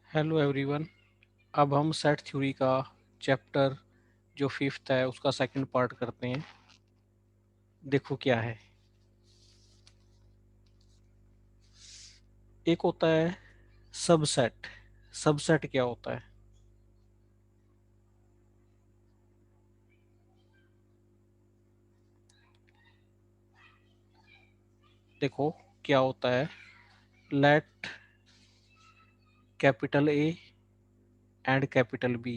Hello everyone. अब हम set theory का चैप्टर जो फिफ्थ है उसका सेकंड पार्ट करते हैं। देखो क्या है। एक होता है सबसेट। सबसेट क्या होता है? देखो क्या होता है। Let capital A and capital be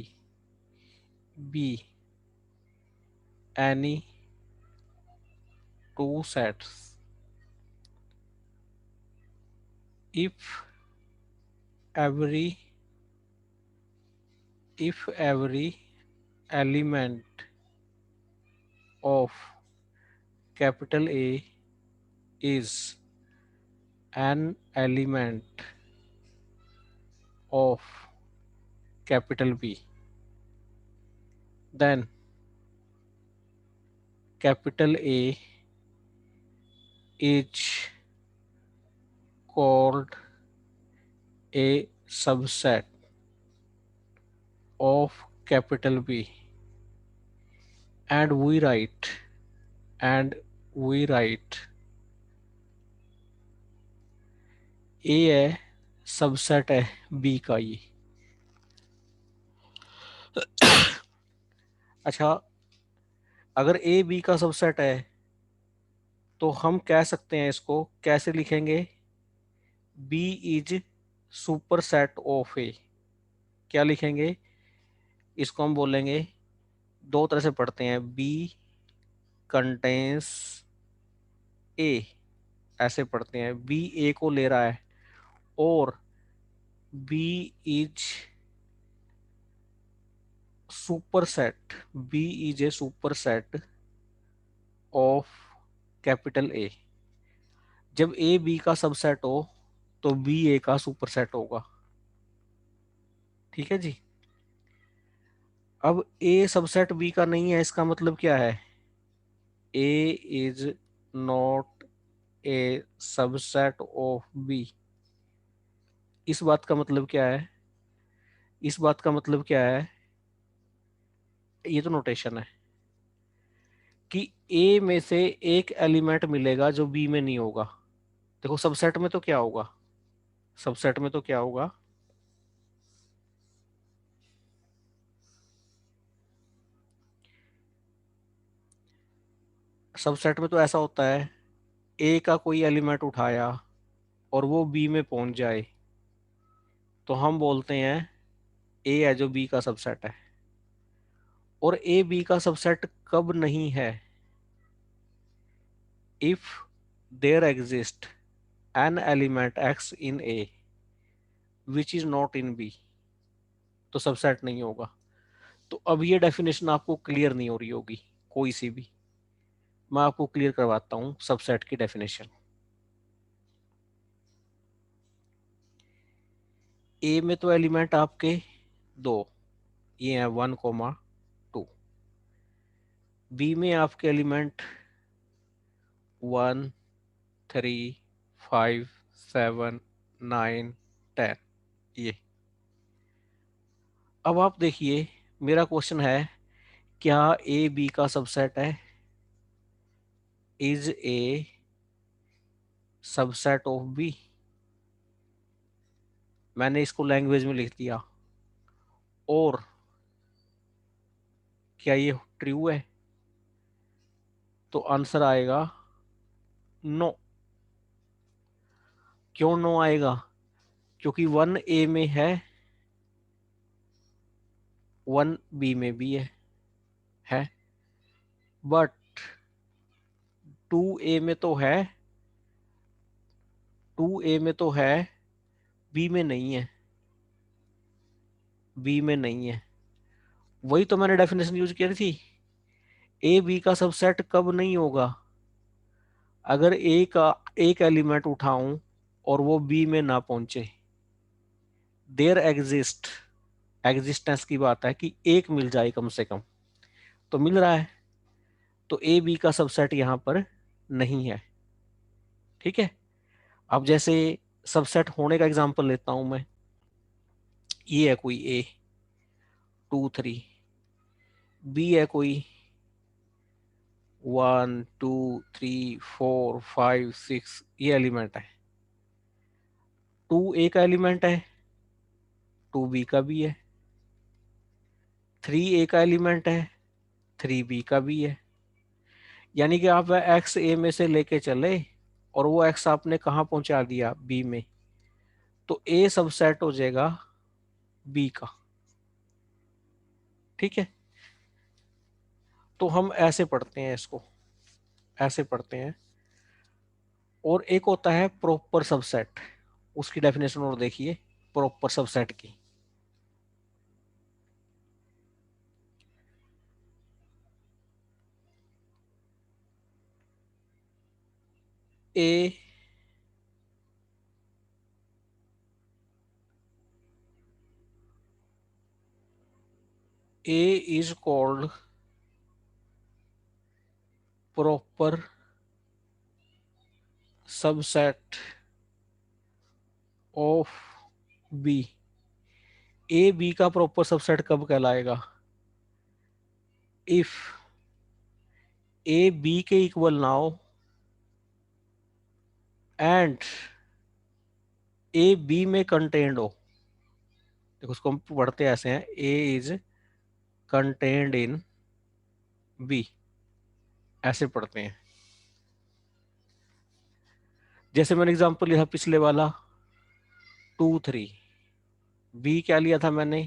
any two sets if every every element of capital A is an element of capital B, then capital A is called a subset of capital B, and and we write A है subset है B का ये। अच्छा, अगर A B का subset है तो हम कह सकते हैं, इसको कैसे लिखेंगे? B is super set of A। क्या लिखेंगे? इसको हम बोलेंगे, दो तरह से पढ़ते हैं, B कंटेंस A, ऐसे पढ़ते हैं। B A को ले रहा है और B is super set, B is a super set of capital A। जब A B का सबसेट हो तो B A का सुपर सेट होगा। ठीक है जी। अब A सबसेट B का नहीं है, इसका मतलब क्या है? A is not a subset of B। इस बात का मतलब क्या है? इस बात का मतलब क्या है? ये तो नोटेशन है कि A में से एक एलिमेंट मिलेगा जो B में नहीं होगा। देखो सबसेट में तो क्या होगा? सबसेट में तो क्या होगा? सबसेट में तो ऐसा होता है, ए का कोई एलिमेंट उठाया और वो बी में पहुंच जाए तो हम बोलते हैं ए है जो बी का सबसेट है। और ए बी का सबसेट कब नहीं है? If there exist an element X in A which is not in B, तो सबसेट नहीं होगा। तो अब ये डेफिनेशन आपको क्लियर नहीं हो रही होगी कोई सी भी। मैं आपको क्लियर करवाता हूँ सबसेट की डेफिनेशन। ए में तो एलिमेंट आपके दो, ये है 1, 2। बी में आपके एलिमेंट 1, 3, 5, 7, 9, 10, ये। अब आप देखिए, मेरा क्वेश्चन है, क्या ए बी का सबसेट है? Is A subset of B? मैंने इसको लैंग्वेज में लिख दिया। और क्या ये ट्रू है? तो आंसर आएगा नो। क्यों नो आएगा? क्योंकि 1 ए में है, 1 बी में भी है। बट 2 ए में तो है, 2 ए में तो है, बी में नहीं है, बी में नहीं है। वही तो मैंने डेफिनेशन यूज की थी। ए बी का सबसेट कब नहीं होगा? अगर ए का एक एलिमेंट उठाऊं और वो बी में ना पहुंचे। देयर एग्जिस्ट, एग्जिस्टेंस की बात है कि एक मिल जाए कम से कम, तो मिल रहा है। तो ए बी का सबसेट यहां पर नहीं है। ठीक है। अब जैसे सबसेट होने का एग्जांपल लेता हूं मैं। ये है कोई ए, 2 3, बी है कोई 1 2 3 4 5 6, ये एलिमेंट है। 2 ए का एलिमेंट है, 2 बी का भी है। 3 ए का एलिमेंट है, 3 बी का भी है। यानी कि आप एक्स ए में से लेके चले और वो एक्स आपने कहाँ पहुंचा दिया, बी में, तो ए सबसेट हो जाएगा बी का। ठीक है, तो हम ऐसे पढ़ते हैं इसको, ऐसे पढ़ते हैं। और एक होता है प्रॉपर सबसेट, उसकी डेफिनेशन और देखिए प्रॉपर सबसेट की। A is called proper subset of B। A B का प्रॉपर सबसेट कब कहलाएगा? इफ ए बी के इक्वल ना हो एंड ए बी में कंटेन्ड हो। देखो उसको हम पढ़ते ऐसे हैं, A is contained in B, ऐसे पढ़ते हैं। जैसे मैंने एग्जांपल लिया पिछले वाला 2 3, बी क्या लिया था मैंने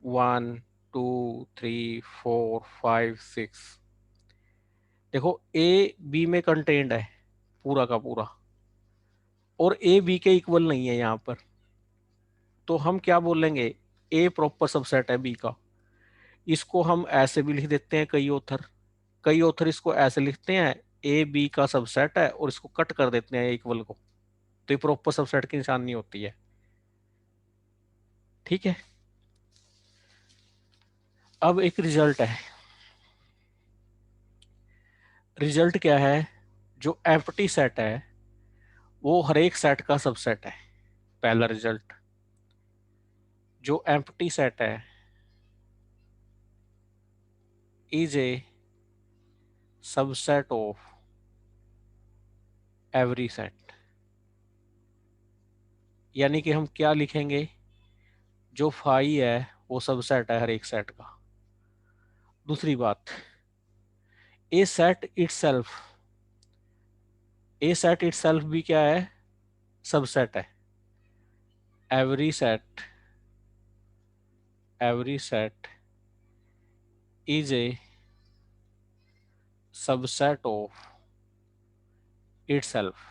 1 2 3 4 5 6। देखो ए बी में कंटेन्ड है पूरा का पूरा, और ए बी के इक्वल नहीं है यहाँ पर, तो हम क्या बोलेंगे, ए प्रॉपर सबसेट है बी का। इसको हम ऐसे भी लिख देते हैं, कई ऑथर इसको ऐसे लिखते हैं, ए बी का सबसेट है और इसको कट कर देते हैं इक्वल को, तो ये प्रॉपर सबसेट की निशानी होती है। ठीक है, अब एक रिजल्ट है। रिजल्ट क्या है? जो एम्प्टी सेट है वो हर एक सेट का सबसेट है। पहला रिजल्ट, जो एम्प्टी सेट है is A subset of every set. यानी कि हम क्या लिखेंगे, जो फाई है वो सबसेट है हर एक सेट का। दूसरी बात, ए सेट इटसेल्फ, ए सेट इटसेल्फ भी क्या है, सबसेट है। Every set, every set is A subset of itself.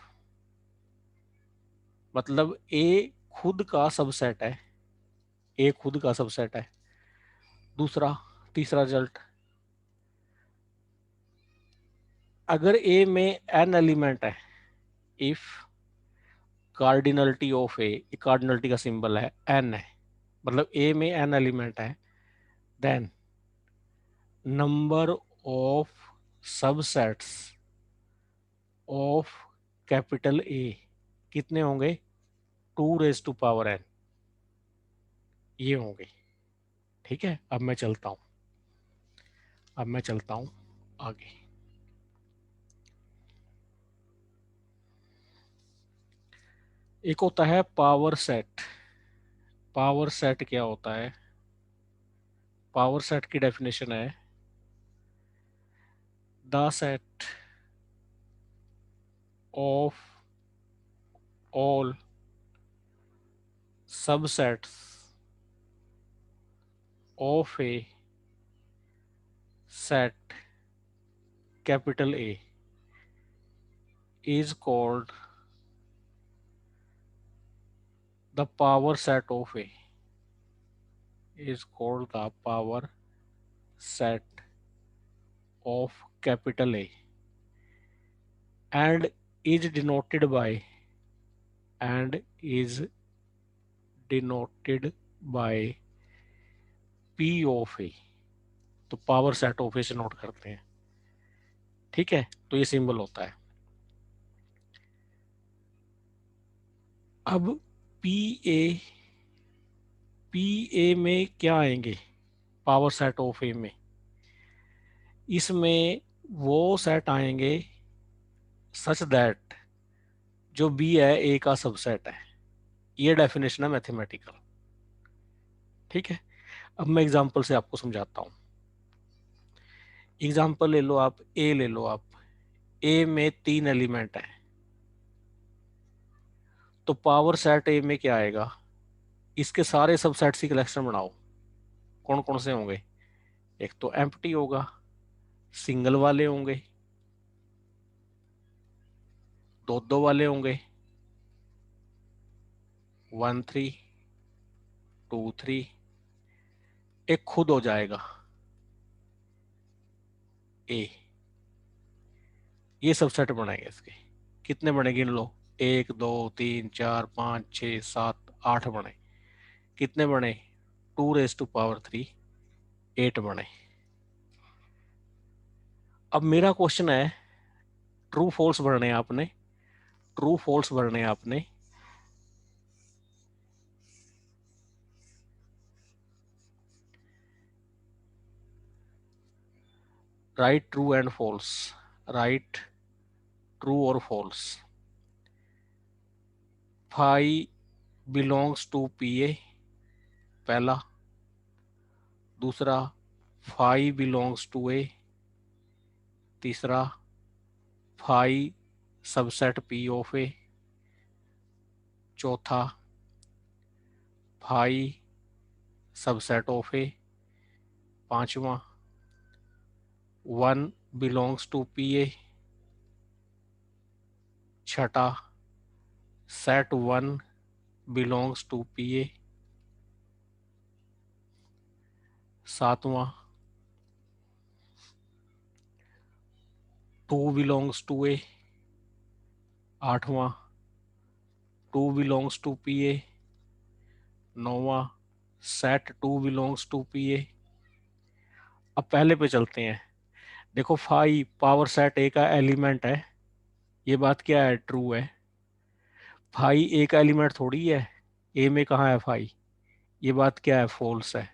मतलब ए खुद का सबसेट है, ए खुद का सबसेट है। दूसरा, तीसरा रिजल्ट, अगर ए में एन एलिमेंट है, if cardinality of A, cardinality का सिंबल है एन है, मतलब ए में एन एलिमेंट है, then number of subsets of capital A कितने होंगे, 2 raised to power n, ये होंगे। ठीक है, अब मैं चलता हूं, अब मैं चलता हूं आगे। एक होता है पावर सेट। पावर सेट क्या होता है? पावर सेट की डेफिनेशन है, the set of all subsets of A set capital A is called the power set of A, is called the power set of capital A, and is denoted by, and is denoted by P of A। तो power set of ए से note करते हैं। ठीक है, तो ये symbol होता है। अब पी ए पी ए में क्या आएंगे, पावर सेट ऑफ ए में, इसमें वो सेट आएंगे सच दैट जो बी है ए का सबसेट है। ये डेफिनेशन है मैथमेटिकल। ठीक है, अब मैं एग्जांपल से आपको समझाता हूँ। एग्जांपल ले लो आप, ए ले लो आप। ए में 3 एलिमेंट है, तो पावर सेट ए में क्या आएगा, इसके सारे सबसेट्स की कलेक्शन बनाओ। कौन कौन से होंगे, एक तो एम्प्टी होगा, सिंगल वाले होंगे, दो दो वाले होंगे, 1 3 2 3, एक खुद हो जाएगा ए। ये सबसेट बनाएंगे इसके। कितने बने गिन लो, 1 2 3 4 5 6 7 8 बने। कितने बने, 2⁻³ 8 बने। अब मेरा क्वेश्चन है, ट्रू फॉल्स भरने हैं आपने, ट्रू फॉल्स भरने हैं आपने। Write true and false, write true और false. Phi belongs to P A, पहला। दूसरा, फाई बिलोंग्स टू ए। तीसरा, phi subset P of A. चौथा, फाई सबसेट ऑफ ए। पांचवा, 1 बिलोंग्स टू पी ए। छठा, set 1 belongs to P A. सातवां, 2 belongs to ए। आठवां, 2 belongs to P A. नौवां, set 2 belongs to P A. अब पहले पे चलते हैं। देखो, फाई पावर सेट ए का एलिमेंट है, ये बात क्या है, ट्रू है। फाई ए का एलिमेंट थोड़ी है, ए में कहाँ है फाई, ये बात क्या है, फॉल्स है।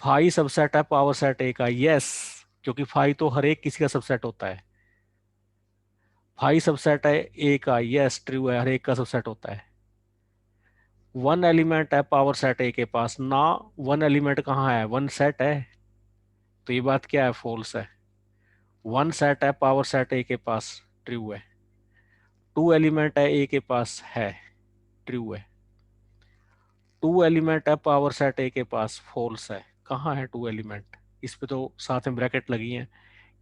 फाई सबसेट है पावर सेट ए का, यस, क्योंकि फाई तो हर एक किसी का सबसेट होता है। फाई सबसेट है ए का, यस ट्रू है, हर एक का सबसेट होता है। 1 एलिमेंट है पावर सेट ए के पास ना, 1 एलिमेंट कहाँ है, 1 सेट है, तो ये बात क्या है, फॉल्स है। 1 सेट है पावर सेट ए के पास, ट्रू है। 2 एलिमेंट है ए के पास, है, ट्रू है। 2 एलिमेंट है पावर सेट ए के पास, फॉल्स है। कहाँ है 2 एलिमेंट, इस पे तो साथ में ब्रैकेट लगी है।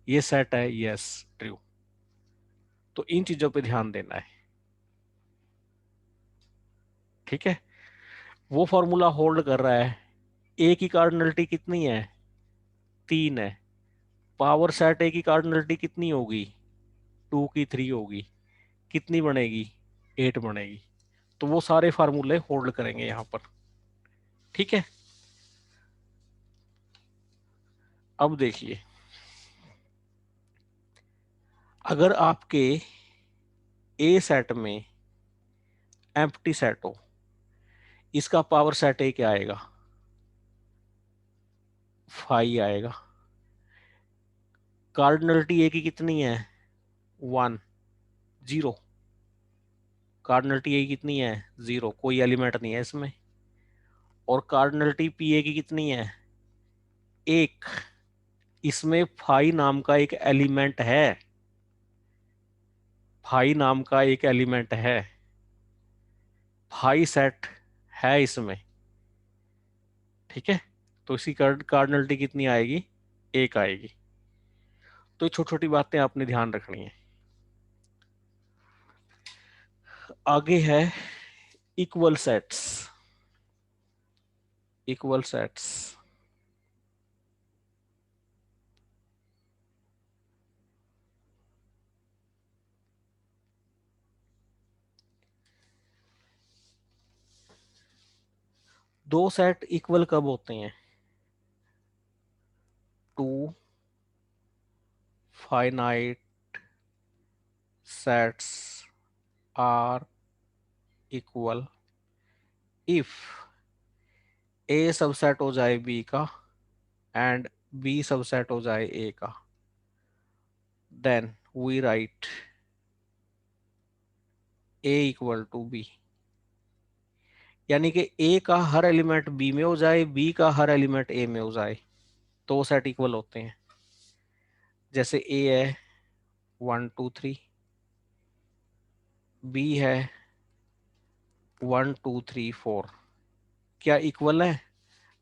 ये सेट है, यस ट्रू। तो इन चीजों पे ध्यान देना है। ठीक है, वो फॉर्मूला होल्ड कर रहा है। ए की कार्डिनलिटी कितनी है, 3 है। पावर सेट ए की कार्डिनलिटी कितनी होगी, 2 की 3 होगी। कितनी बनेगी, 8 बनेगी। तो वो सारे फार्मूले होल्ड करेंगे यहां पर। ठीक है, अब देखिए, अगर आपके ए सेट में एम्प्टी सेट हो, इसका पावर सेट ए क्या आएगा, फाई आएगा। कार्डिनलिटी ए की कितनी है, 1 0। कार्डिनलिटी ए की कितनी है, 0, कोई एलिमेंट नहीं है इसमें। और कार्डिनलिटी पी ए की कितनी है, 1। इसमें फाई नाम का एक एलिमेंट है, फाई नाम का एक एलिमेंट है, फाई सेट है इसमें। ठीक है, तो इसी कार्डिनलिटी कितनी आएगी, 1 आएगी। तो ये छोटी छोटी बातें आपने ध्यान रखनी है। आगे है इक्वल सेट्स। इक्वल सेट्स, दो सेट इक्वल कब होते हैं, two finite sets are equal if A subset हो जाए बी का एंड बी सबसेट हो जाए ए का, then we write A equal to B. यानी कि ए का हर एलिमेंट बी में हो जाए, बी का हर एलिमेंट ए में हो जाए, तो वो सेट इक्वल होते हैं। जैसे ए है 1 2 3, बी है 1 2 3 4, क्या इक्वल है?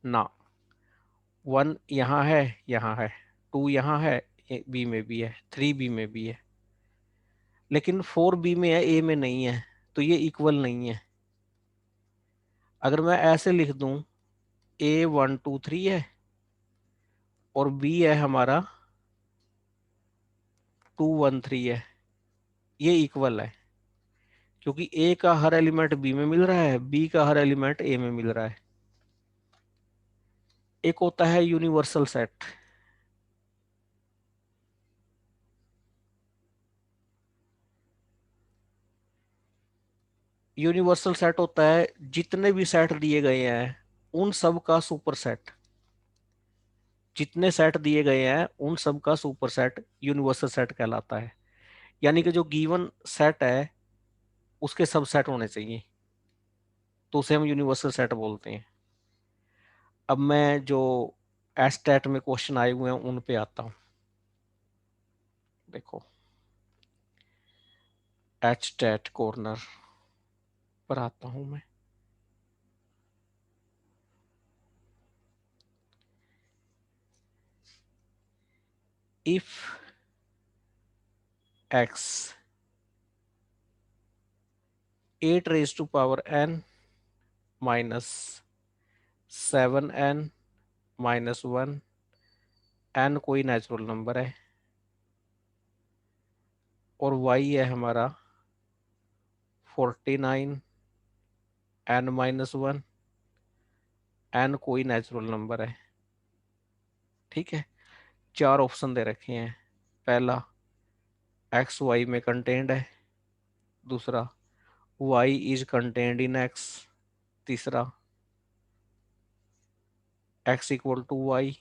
ना। 1 यहाँ है, 2 यहाँ है, बी में भी है, 3 बी में भी है, लेकिन 4 बी में है, ए में नहीं है, तो ये इक्वल नहीं है। अगर मैं ऐसे लिख दूं, A 1 2 3 है और बी है हमारा 2 1 3 है, ये इक्वल है, क्योंकि ए का हर एलिमेंट बी में मिल रहा है, बी का हर एलिमेंट ए में मिल रहा है। एक होता है यूनिवर्सल सेट। यूनिवर्सल सेट होता है जितने भी सेट दिए गए हैं उन सब का सुपर सेट, जितने सेट दिए गए हैं उन सब का सुपर सेट यूनिवर्सल सेट कहलाता है। यानी कि जो गिवन सेट है उसके सब सेट होने चाहिए, तो उसे हम यूनिवर्सल सेट बोलते हैं। अब मैं जो एस्टेट में क्वेश्चन आए हुए हैं उन पे आता हूं। देखो, एच स्टैट कॉर्नर पर आता हूं मैं। If x 8 raised to power n -7n-1, n कोई नेचुरल नंबर है, और y है हमारा 49n-1, n कोई नेचुरल नंबर है। ठीक है, चार ऑप्शन दे रखे हैं। पहला एक्स वाई में कंटेंड है, दूसरा y is contained in x, तीसरा x इक्वल टू वाई,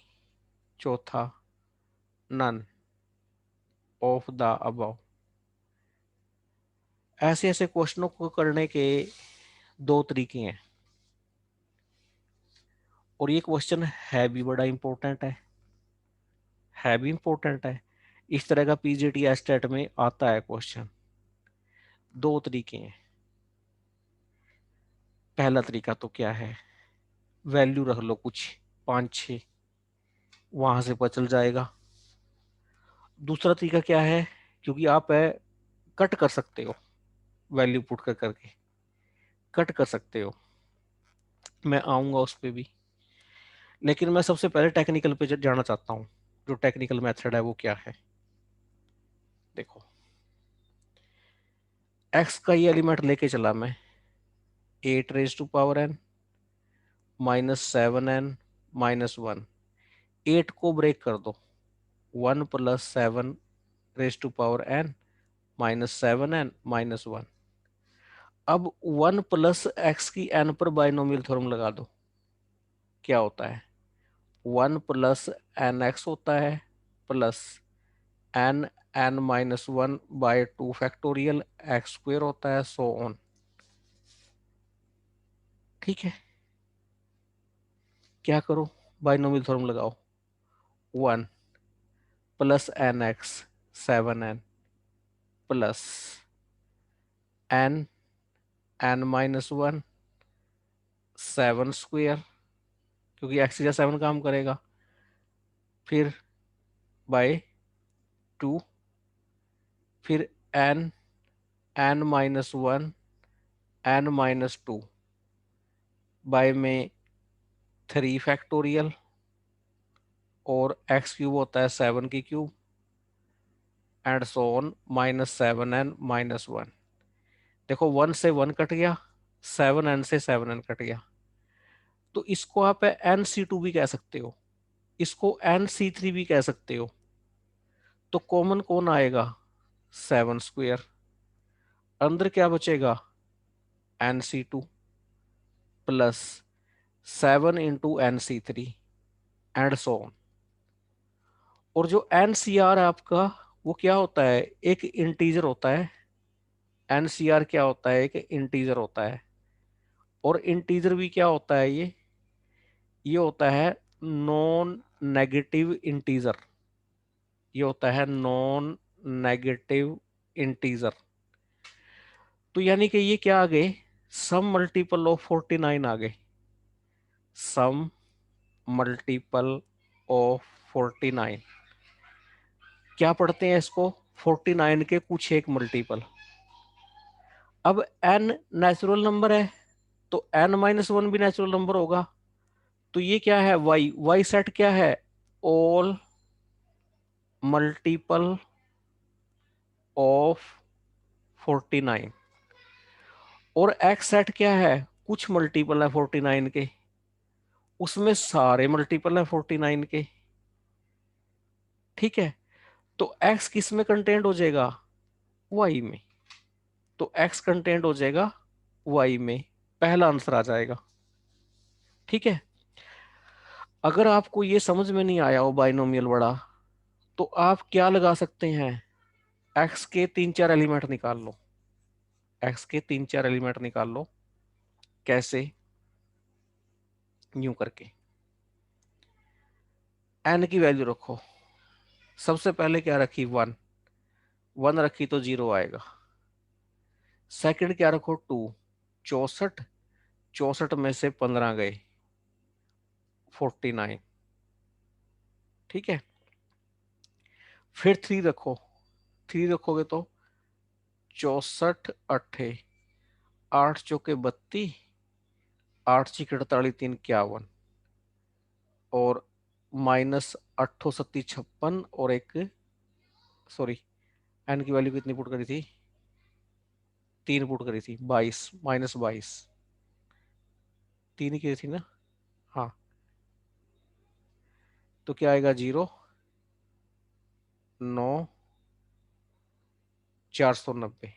चौथा नन ऑफ द अबव। ऐसे ऐसे क्वेश्चनों को करने के दो तरीके हैं, और ये क्वेश्चन है भी बड़ा इंपॉर्टेंट है भी इंपॉर्टेंट है। इस तरह का पीजीटी एस्टेट में आता है क्वेश्चन। दो तरीके हैं। पहला तरीका तो क्या है, वैल्यू रख लो कुछ 5 6, वहां से पता चल जाएगा। दूसरा तरीका क्या है, क्योंकि आप कट कर सकते हो, वैल्यू पुट कर करके कट कर सकते हो, मैं आऊंगा उस पर भी। लेकिन मैं सबसे पहले टेक्निकल पे जाना चाहता हूँ। जो टेक्निकल मेथड है वो क्या है, देखो। एक्स का ये एलिमेंट लेके चला मैं, 8 raised to power n -7n-1, 8 को ब्रेक कर दो, 1 + 7 raised to power n -7n-1। अब 1 + x की n पर बाइनोमियल थ्योरम लगा दो, क्या होता है? 1 + nx होता है, प्लस n(n-1/2 x² होता है, सो ऑन। ठीक है, क्या करो, बाइनोमियल थ्योरम लगाओ। 1 + nx 7n, प्लस n(n-1) 7², क्योंकि x या 7 काम करेगा, फिर बाय 2, फिर n(n-1) n-2 बाय में 3 फैक्टोरियल, और x³ होता है 7 की cube, and so on -7n-1। देखो, 1 से 1 कट गया, 7n से 7n कट गया, तो इसको आप NC2 भी कह सकते हो, इसको NC3 भी कह सकते हो। तो कॉमन कौन आएगा? 7²। अंदर क्या बचेगा? NC2 plus 7 × NC3 and so on. और जो NCR है आपका, वो क्या होता है, एक इंटीजर होता है। NCR क्या होता है, एक इंटीजर होता है। और इंटीजर भी क्या होता है, ये होता है नॉन नेगेटिव इंटीजर। ये होता है नॉन नेगेटिव इंटीजर। तो यानी कि ये क्या आ गए, सम मल्टीपल ऑफ 49 आ गए। सम मल्टीपल ऑफ 49। क्या पढ़ते हैं इसको, 49 के कुछ एक मल्टीपल। अब n नेचुरल नंबर है, तो n-1 भी नेचुरल नंबर होगा। तो ये क्या है, y सेट क्या है, ऑल मल्टीपल ऑफ 49। और x सेट क्या है, कुछ मल्टीपल है 49 के, उसमें सारे मल्टीपल है 49 के। ठीक है, तो x किस में कंटेंट हो जाएगा, y में। तो x कंटेंट हो जाएगा y में, पहला आंसर आ जाएगा। ठीक है, अगर आपको ये समझ में नहीं आया हो बाइनोमियल बड़ा, तो आप क्या लगा सकते हैं, x के 3-4 एलिमेंट निकाल लो। x के 3-4 एलिमेंट निकाल लो। कैसे, यूं करके n की वैल्यू रखो। सबसे पहले क्या रखी, 1। 1 रखी तो 0 आएगा। सेकंड क्या रखो, 2। 64, 64 में से 15 गए, 49। ठीक है, फिर 3 रखो। 3 रखोगे तो 64 अट्ठे 8 चौके 32, 8 छिक 48, 3 51। और माइनस 8 सत्ती 56, और एक, सॉरी, एन की वैल्यू कितनी पुट करी थी, 3 पुट करी थी, 22, -22। 3 की थी ना, हाँ। तो क्या आएगा, 0, 9, 490।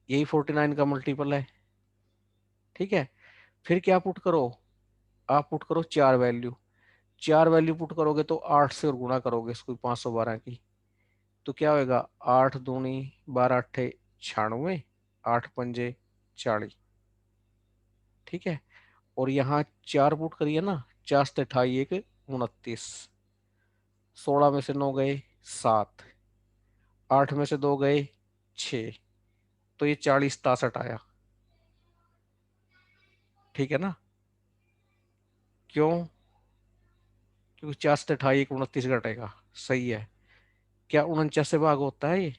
यही 49 का मल्टीपल है। ठीक है, फिर क्या पुट करो, आप पुट करो 4 वैल्यू। 4 वैल्यू पुट करोगे तो 8 से और गुणा करोगे इसको, 512 की। तो क्या होएगा, 8 दूनी 12 अट्ठे 96, 8 पंजे 40। ठीक है, और यहाँ 4 पुट करिए ना, 4 से 28, एक 29। 16 में से 9 गए 7, 8 में से 2 गए 6, तो ये 40 63 आया। ठीक है ना, क्यों, क्योंकि 4 से 28, एक 29 घटेगा। सही है। क्या 49 से भाग होता है ये,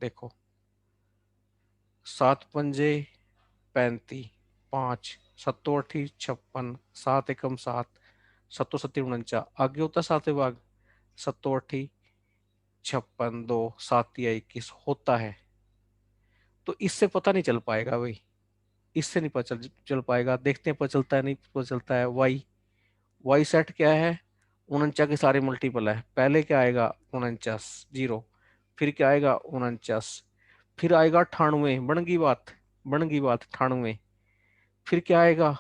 देखो, 7 पंजे 35, 5 सत्तो अठी 56, 7 एकम 7, सत्तो सत्ती 49, आगे होता है 7 भाग, सत्तो अठी 56, 2 7 या 21 होता है। तो इससे पता नहीं चल पाएगा भाई, इससे नहीं पता चल पाएगा। देखते हैं पता चलता है नहीं पता चलता है। वाई सेट क्या है, 49 के सारे मल्टीपल है। पहले क्या आएगा, 49, 0। फिर क्या आएगा, 49। फिर आएगा 98, बन गई बात, बन गई बात 98। फिर क्या आएगा,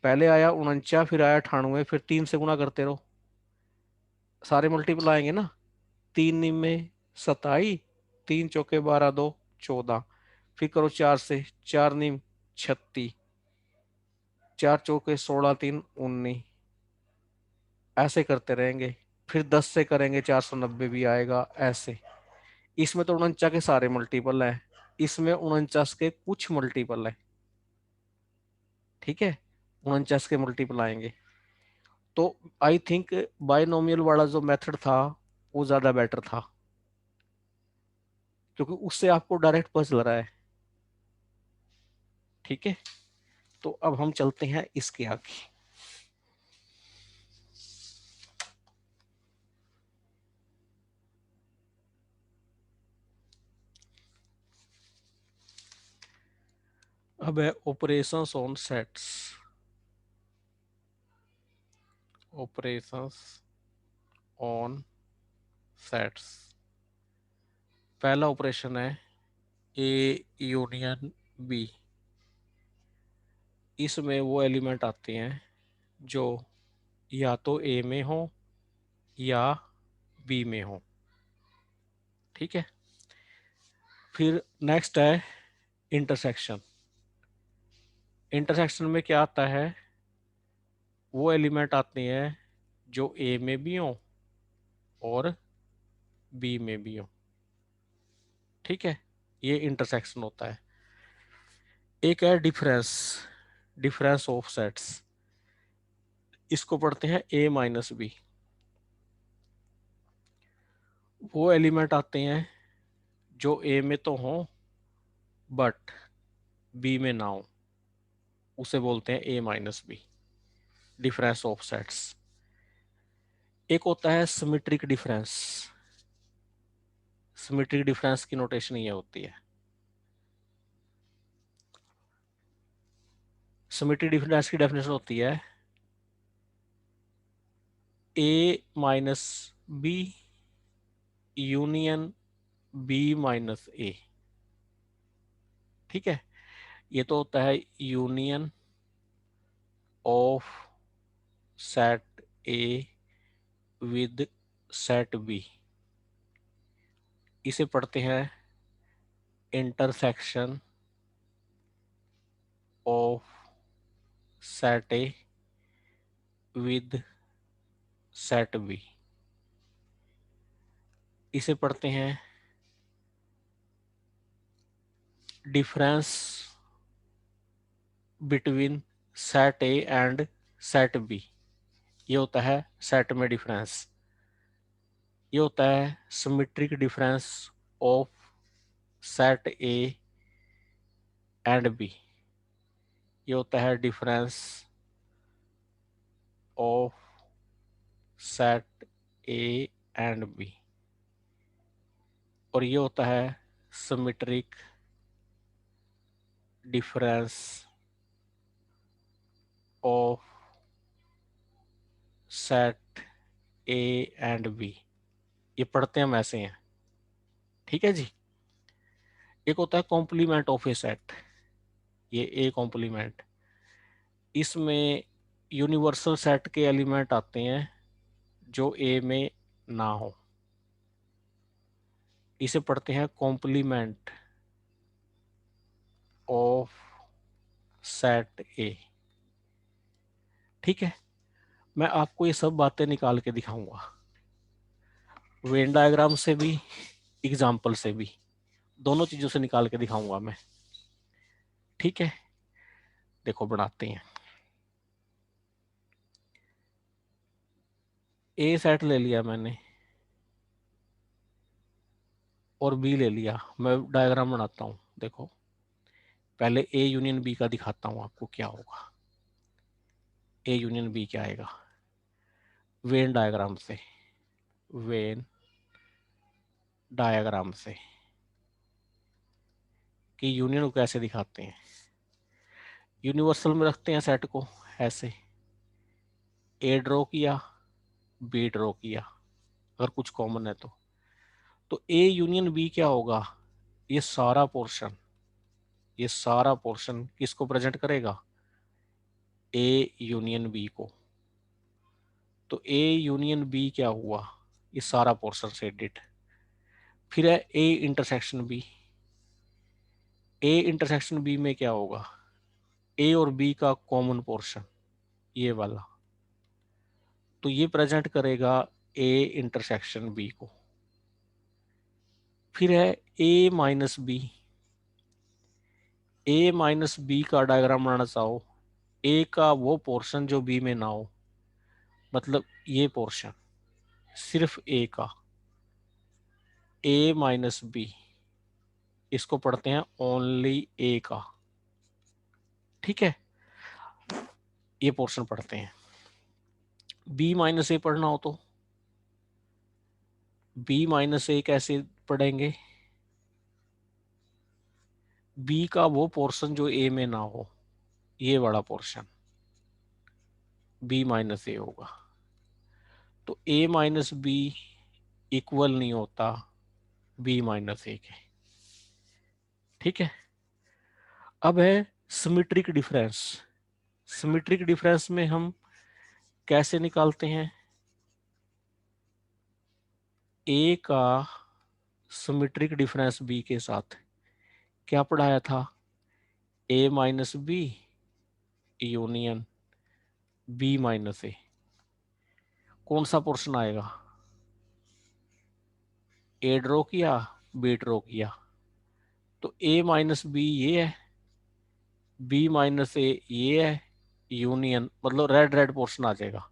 पहले आया 49, फिर आया 98, फिर 3 से गुणा करते रहो, सारे मल्टीपल आएंगे ना। 3 निमे 27, 3 चौके 12, 2 14। फिर करो 4 से, 4 निम 36, 4 चौके 16, 3 19। ऐसे करते रहेंगे। फिर 10 से करेंगे 490 भी आएगा ऐसे। इसमें तो 49 के सारे मल्टीपल है, इसमें 49 के कुछ मल्टीपल है। ठीक है, 49 के मल्टीपल आएंगे। तो आई थिंक बायनोमियल वाला जो मेथड था वो ज्यादा बेटर था, क्योंकि उससे आपको डायरेक्ट पता चल रहा है। ठीक है, तो अब हम चलते हैं इसके आगे। अब है operations on sets. Operations on sets. पहला ऑपरेशन है ए यूनियन बी, इसमें वो एलिमेंट आते हैं जो या तो ए में हो या बी में हो। ठीक है। फिर नेक्स्ट है इंटरसेक्शन। इंटरसेक्शन में क्या आता है, वो एलिमेंट आते हैं जो ए में भी हो और बी में भी हो। ठीक है, ये इंटरसेक्शन होता है। एक है डिफरेंस, डिफरेंस ऑफ सेट्स, इसको पढ़ते हैं ए माइनस बी। वो एलिमेंट आते हैं जो ए में तो हो बट बी में ना हो, उसे बोलते हैं A minus B, difference of sets. एक होता है सिमेट्रिक डिफरेंस। सिमेट्रिक डिफरेंस की नोटेशन ये होती है, सिमेट्रिक डिफरेंस की डेफिनेशन होती है A minus B union B minus A. ठीक है, ये तो होता है union of set A with set B. इसे पढ़ते हैं intersection of set A with set B. इसे पढ़ते हैं difference between set A and set B. ये होता है सेट में डिफरेंस। ये होता है symmetric difference of set A and B. ये होता है difference of set A and B. और ये होता है symmetric difference of set A and B. ये पढ़ते हम ऐसे हैं। ठीक है जी। एक होता है कॉम्प्लीमेंट ऑफ ए सेट, ये ए कॉम्प्लीमेंट। इसमें यूनिवर्सल सेट के एलिमेंट आते हैं जो ए में ना हो। इसे पढ़ते हैं कॉम्प्लीमेंट ऑफ सेट ए। ठीक है, मैं आपको ये सब बातें निकाल के दिखाऊंगा, वेन डायग्राम से भी एग्जाम्पल से भी, दोनों चीजों से निकाल के दिखाऊंगा मैं। ठीक है, देखो बनाते हैं। ए सेट ले लिया मैंने और बी ले लिया। मैं डायग्राम बनाता हूँ, देखो पहले ए यूनियन बी का दिखाता हूँ आपको क्या होगा। ए यूनियन बी क्या आएगा, वेन डायग्राम से, वेन डायग्राम से कि यूनियन को कैसे दिखाते हैं। यूनिवर्सल में रखते हैं सेट को ऐसे, ए ड्रॉ किया, बी ड्रॉ किया, अगर कुछ कॉमन है तो ए यूनियन बी क्या होगा, ये सारा पोर्शन, ये सारा पोर्शन किसको प्रेजेंट करेगा, ए यूनियन बी को। तो ए यूनियन बी क्या हुआ, ये सारा पोर्शन से डिट। फिर है A intersection B. A intersection B में क्या होगा, ए और बी का कॉमन पोर्शन, ये वाला, तो ये प्रेजेंट करेगा ए इंटरसेक्शन बी को। फिर है A minus B. A minus B का डायग्राम बनाना चाहो, ए का वो पोर्शन जो बी में ना हो, मतलब ये पोर्शन सिर्फ ए का, ए माइनस बी, इसको पढ़ते हैं ओनली ए का। ठीक है, ये पोर्शन पढ़ते हैं। बी माइनस ए पढ़ना हो तो बी माइनस ए कैसे पढ़ेंगे, बी का वो पोर्शन जो ए में ना हो, ये वाला पोर्शन बी माइनस ए होगा। तो ए माइनस बी इक्वल नहीं होता बी माइनस ए के। ठीक है। अब है सिमेट्रिक डिफरेंस। सिमेट्रिक डिफरेंस में हम कैसे निकालते हैं? ए का सिमेट्रिक डिफरेंस बी के साथ क्या पढ़ाया था? A minus B union B minus A. कौन सा पोर्शन आएगा? ए ड्रॉ किया, बी ड्रॉ किया, तो ए माइनस बी ये है, बी माइनस ए ये है, यूनियन मतलब रेड रेड पोर्शन आ जाएगा।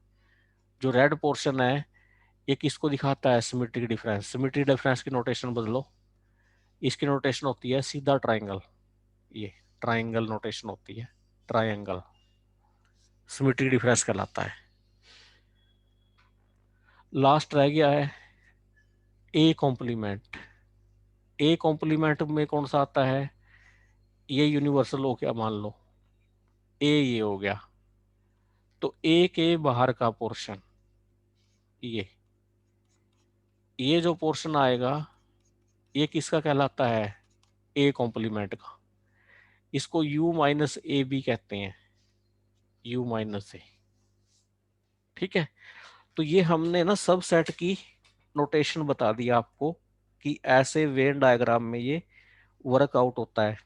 जो रेड पोर्शन है ये किसको दिखाता है? Symmetric difference. सिमेट्रिक डिफरेंस की नोटेशन बदलो, इसकी नोटेशन होती है सीधा ट्राइंगल। ये ट्राइंगल नोटेशन होती है, ट्राइंगल सिमेट्रिक डिफरेंस कहलाता है। लास्ट रह गया है ए कॉम्प्लीमेंट। ए कॉम्प्लीमेंट में कौन सा आता है? ये यूनिवर्सल हो गया, मान लो ए ये हो गया, तो ए के बाहर का पोर्शन ये जो पोर्शन आएगा ये किसका कहलाता है? ए कॉम्प्लीमेंट का। इसको u माइनस ए बी कहते हैं, u माइनस ए। ठीक है। तो ये हमने ना सब सेट की नोटेशन बता दिया आपको कि ऐसे वेन डायग्राम में ये वर्कआउट होता है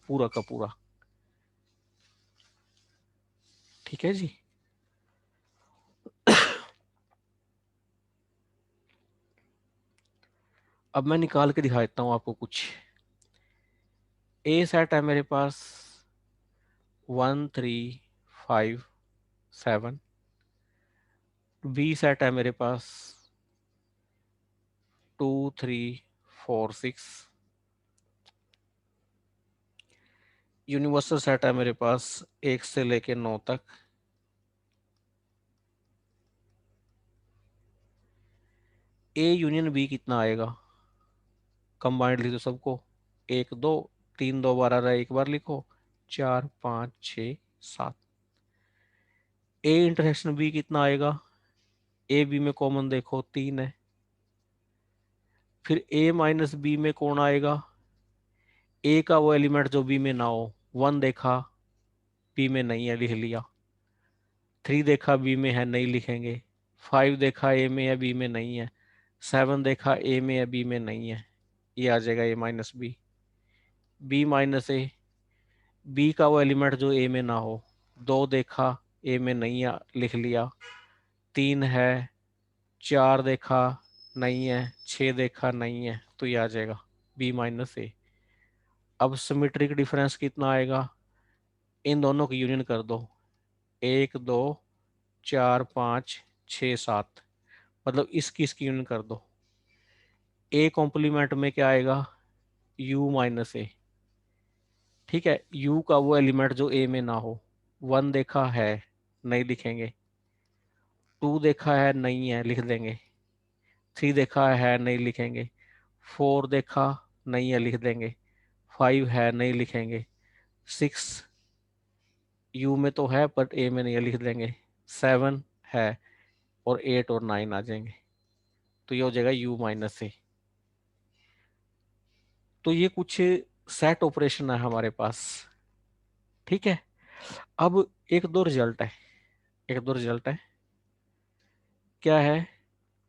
पूरा का पूरा। ठीक है जी। अब मैं निकाल के दिखा देता हूं आपको कुछ। ए सेट है मेरे पास 1 3 5 7। बी सेट है मेरे पास 2 3 4 6। यूनिवर्सल सेट है मेरे पास 1 से लेके 9 तक। ए यूनियन बी कितना आएगा? कंबाइंड लिख दो सबको, 1 2 3 2 बार आ रहा है, एक बार लिखो, 4 5 6 7। ए इंटरसेक्शन बी कितना आएगा? ए बी में कॉमन देखो 3 है। फिर ए माइनस बी में कौन आएगा? ए का वो एलिमेंट जो बी में ना हो। 1 देखा बी में नहीं है, लिख लिया। 3 देखा बी में है, नहीं लिखेंगे। 5 देखा ए में है, बी में नहीं है। 7 देखा ए में है, बी में नहीं है, ये आ जाएगा ए माइनस बी। बी माइनस ए, बी का वो एलिमेंट जो ए में ना हो। 2 देखा ए में नहीं है, लिख लिया। 3 है, 4 देखा नहीं है, 6 देखा नहीं है, तो ये आ जाएगा बी माइनस ए। अब सिमेट्रिक डिफरेंस कितना आएगा? इन दोनों की यूनियन कर दो, 1 2 4 5 6 7, मतलब इसकी यूनियन कर दो। ए कॉम्प्लीमेंट में क्या आएगा? u minus A. ठीक है, u का वो एलिमेंट जो ए में ना हो। 1 देखा है, नहीं लिखेंगे। 2 देखा है, नहीं है, लिख देंगे। 3 देखा है, नहीं लिखेंगे। 4 देखा नहीं है, लिख देंगे। 5 है, नहीं लिखेंगे। 6 यू में तो है बट ए में नहीं है, लिख देंगे। 7 है, और 8 और 9 आ जाएंगे, तो ये हो जाएगा u माइनस ए। तो ये कुछ सेट ऑपरेशन है हमारे पास। ठीक है। अब एक दो रिजल्ट है, एक दो रिजल्ट है। क्या है?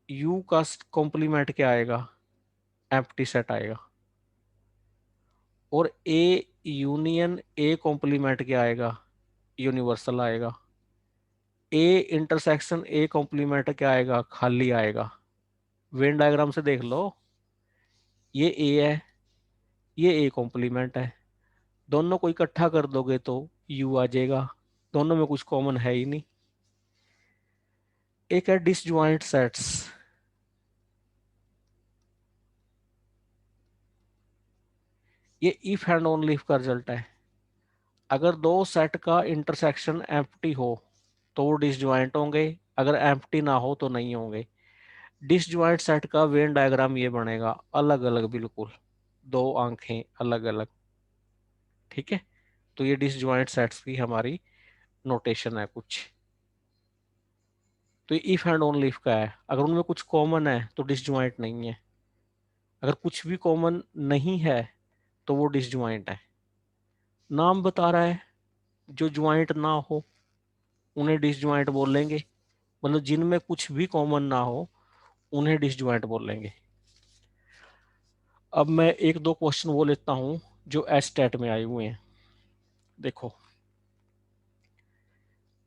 u का कॉम्प्लीमेंट क्या आएगा? एम्प्टी सेट आएगा। और a यूनियन a कॉम्प्लीमेंट क्या आएगा? यूनिवर्सल आएगा। a इंटरसेक्शन a कॉम्प्लीमेंट क्या आएगा? खाली आएगा। वेन डायग्राम से देख लो, ये a है, ये a कॉम्प्लीमेंट है। दोनों को इकट्ठा कर दोगे तो u आ जाएगा। दोनों में कुछ कॉमन है ही नहीं। एक है डिसजॉइंट सेट्स। ये इफ एंड ओनली इफ का रिजल्ट है। अगर दो सेट का इंटरसेक्शन एम्प्टी हो तो वो डिसजॉइंट होंगे, अगर एम्प्टी ना हो तो नहीं होंगे। डिसजॉइंट सेट का वेन डायग्राम ये बनेगा, अलग अलग बिल्कुल, दो आंखें अलग अलग। ठीक है। तो ये डिसजॉइंट सेट्स की हमारी नोटेशन है कुछ। तो ये इफ एंड ओनली इफ का है, अगर उनमें कुछ कॉमन है तो डिसजॉइंट नहीं है। अगर कुछ भी कॉमन नहीं है तो वो डिसज्वाइंट है। नाम बता रहा है, जो ज्वाइंट ना हो उन्हें डिसज्वाइंट बोलेंगे, मतलब जिनमें कुछ भी कॉमन ना हो उन्हें डिसज्वाइंट बोलेंगे। अब मैं एक दो क्वेश्चन वो लेता हूं जो एस्टेट में आए हुए हैं। देखो,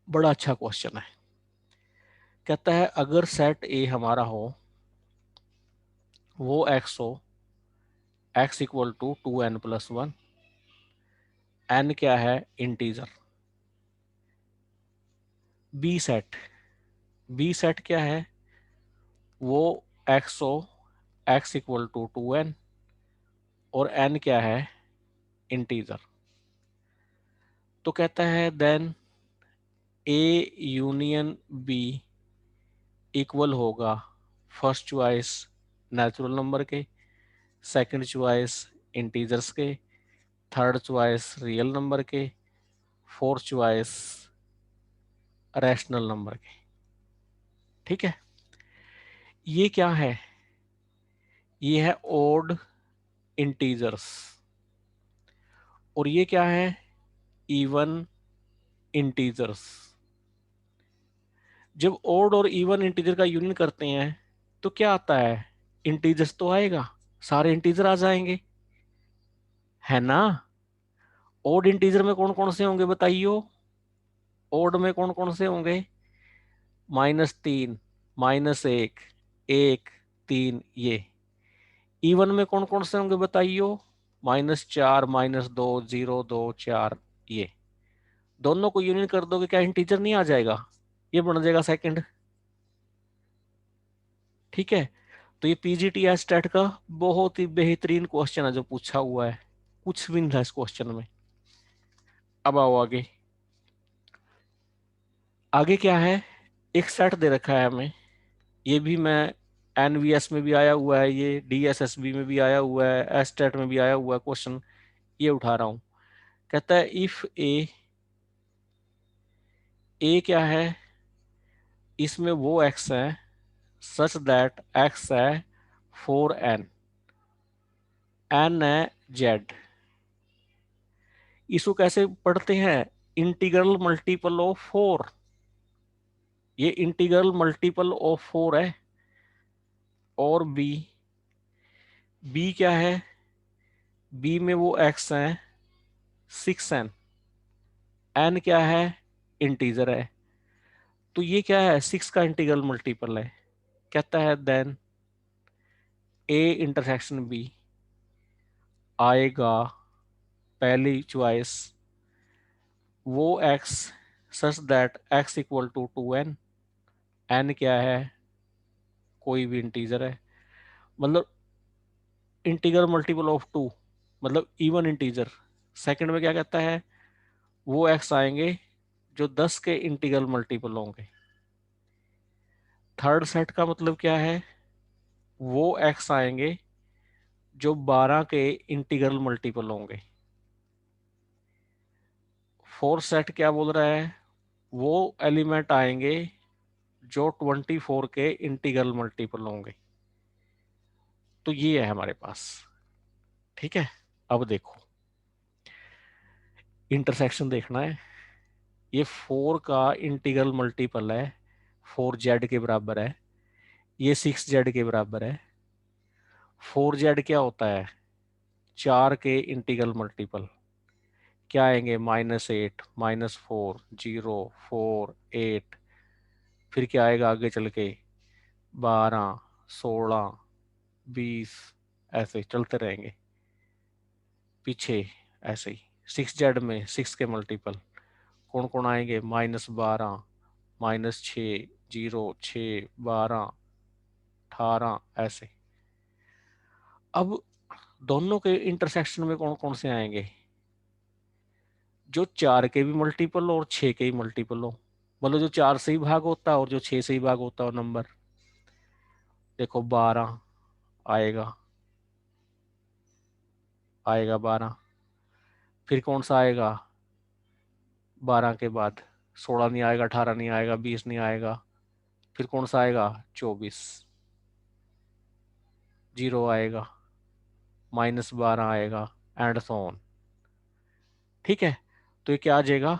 बड़ा अच्छा क्वेश्चन है। कहता है अगर सेट ए हमारा हो, वो एक्स हो, x equal to 2n+1, N क्या है, integer. B set, B set क्या है, वो एक्स हो, एक्स इक्वल टू 2n, और एन क्या है, इंटीजर। तो कहता है then A union B equal होगा फर्स्ट चॉइस नेचुरल नंबर के, सेकंड चॉइस इंटीजर्स के, थर्ड चॉइस रियल नंबर के, फोर्थ चॉइस रैशनल नंबर के। ठीक है, ये क्या है, ये है ओड इंटीजर्स, और ये क्या है, इवन इंटीजर्स। जब ओड और इवन इंटीजर का यूनियन करते हैं तो क्या आता है, इंटीजर्स तो आएगा, सारे इंटीजर आ जाएंगे, है ना। ओड इंटीजर में कौन कौन से होंगे बताइयो, ओड में कौन कौन से होंगे, -3, -1, 1, 3, ये। इवन में कौन कौन से होंगे बताइयो, -4, -2, 0, 2, 4, ये। दोनों को यूनियन कर दोगे, क्या इंटीजर नहीं आ जाएगा, ये बन जाएगा सेकंड। ठीक है, तो ये पीजीटी स्टैट का बहुत ही बेहतरीन क्वेश्चन है जो पूछा हुआ है, कुछ भी नहीं था इस क्वेश्चन में। अब आओ आगे, आगे क्या है, एक सेट दे रखा है हमें, ये भी मैं एनवीएस में भी आया हुआ है, ये डीएसएसबी में भी आया हुआ है, एस्टेट में भी आया हुआ है क्वेश्चन, ये उठा रहा हूं। कहता है इफ ए, ए क्या है, इसमें वो एक्स है सच दैट एक्स है 4n, एन है जेड। इसको कैसे पढ़ते हैं, इंटीग्रल मल्टीपल ऑफ 4, ये इंटीग्रल मल्टीपल ऑफ 4 है। और बी, बी क्या है, बी में वो एक्स है 6n, एन क्या है, इंटीजर है। तो ये क्या है, 6 का इंटीग्रल मल्टीपल है। कहता है देन ए इंटरसेक्शन बी आएगा पहली चॉइस वो x such that x equal to 2n, n क्या है, कोई भी इंटीजर है, मतलब इंटीग्रल मल्टीपल ऑफ 2, मतलब इवन इंटीजर। सेकंड में क्या कहता है, वो एक्स आएंगे जो 10 के इंटीग्रल मल्टीपल होंगे। थर्ड सेट का मतलब क्या है, वो एक्स आएंगे जो 12 के इंटीग्रल मल्टीपल होंगे। फोर्थ सेट क्या बोल रहा है, वो एलिमेंट आएंगे जो 24 के इंटीग्रल मल्टीपल होंगे। तो ये है हमारे पास। ठीक है, अब देखो, इंटरसेक्शन देखना है। ये 4 का इंटीग्रल मल्टीपल है, 4z के बराबर है, ये 6z के बराबर है। 4z क्या होता है, 4 के इंटीग्रल मल्टीपल क्या आएंगे, -8, -4, 0, 4, 8, फिर क्या आएगा आगे चल के, 12, 16, 20, ऐसे चलते रहेंगे पीछे, ऐसे ही। 6z में 6 के मल्टीपल कौन कौन आएंगे, -12, -6, 0, 6, 12, 18, ऐसे। अब दोनों के इंटरसेक्शन में कौन कौन से आएंगे, जो 4 के भी मल्टीपल और 6 के ही मल्टीपल हो, मतलब जो 4 से ही भाग होता है और जो 6 से ही भाग होता है नंबर। देखो 12 आएगा, आएगा 12, फिर कौन सा आएगा 12 के बाद, 16 नहीं आएगा, 18 नहीं आएगा, 20 नहीं आएगा, फिर कौन सा आएगा 24, 0 आएगा, -12 आएगा, एंड सो ऑन। ठीक है, तो ये क्या आ जाएगा,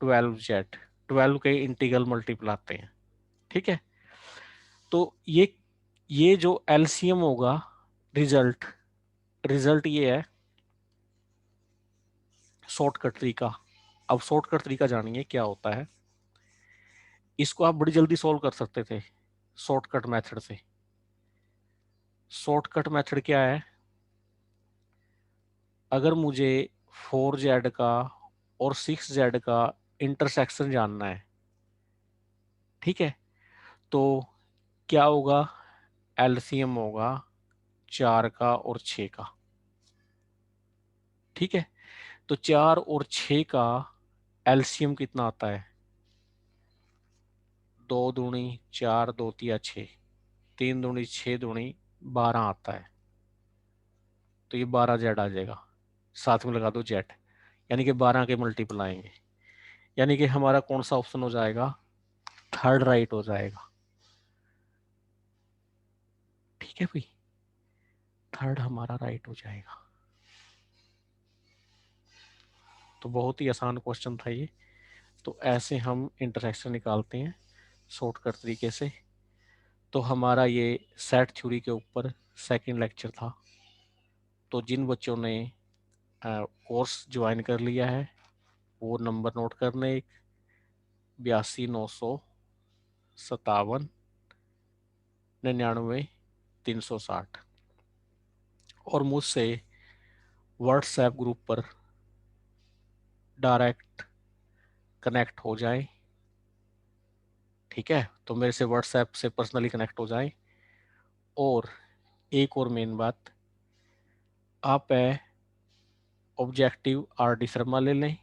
12z। 12 के इंटीग्रल मल्टीपल आते हैं। ठीक है, तो ये जो एलसीएम होगा, रिजल्ट रिजल्ट ये है शॉर्टकट तरीका। अब शॉर्टकट तरीका जानिए क्या होता है। इसको आप बड़ी जल्दी सॉल्व कर सकते थे शॉर्टकट मेथड से। शॉर्टकट मेथड क्या है, अगर मुझे 4z का और 6z का इंटरसेक्शन जानना है, ठीक है, तो क्या होगा, एलसीएम होगा 4 का और 6 का। ठीक है, तो 4 और 6 का एलसीएम कितना आता है, 2 दूनी 4, 2 तिया 6, 3 दूनी 6 दूनी 12 आता है। तो ये 12z आ जाएगा, साथ में लगा दो जेड, यानी कि 12 के मल्टीपल आएंगे। यानी कि हमारा कौन सा ऑप्शन हो जाएगा, थर्ड राइट हो जाएगा। ठीक है भाई, थर्ड हमारा राइट हो जाएगा। तो बहुत ही आसान क्वेश्चन था ये। तो ऐसे हम इंटरसेक्शन निकालते हैं शॉर्टकट तरीके से। तो हमारा ये सेट थ्योरी के ऊपर सेकंड लेक्चर था। तो जिन बच्चों ने कोर्स ज्वाइन कर लिया है वो नंबर नोट करने, 82 957 99 360, और मुझसे व्हाट्सएप ग्रुप पर डायरेक्ट कनेक्ट हो जाए। ठीक है, तो मेरे से व्हाट्सएप से पर्सनली कनेक्ट हो जाए। और एक और मेन बात, आप ऑब्जेक्टिव आर डी शर्मा ले लें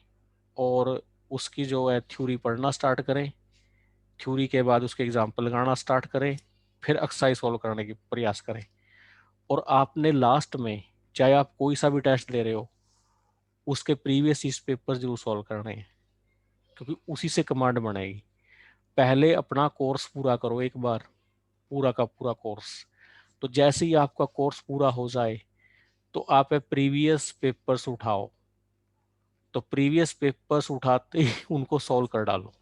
और उसकी जो है थ्योरी पढ़ना स्टार्ट करें। थ्योरी के बाद उसके एग्जाम्पल लगाना स्टार्ट करें, फिर एक्सरसाइज सॉल्व करने की प्रयास करें। और आपने लास्ट में, चाहे आप कोई सा भी टेस्ट दे रहे हो, उसके प्रीवियस इस पेपर जरूर सॉल्व करने हैं, क्योंकि उसी से कमांड बनेगी। पहले अपना कोर्स पूरा करो एक बार, पूरा का पूरा कोर्स। तो जैसे ही आपका कोर्स पूरा हो जाए तो आप प्रीवियस पेपर्स उठाओ। तो प्रीवियस पेपर्स उठाते ही उनको सॉल्व कर डालो।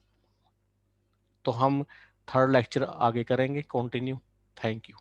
तो हम थर्ड लेक्चर आगे करेंगे कंटिन्यू। Thank you.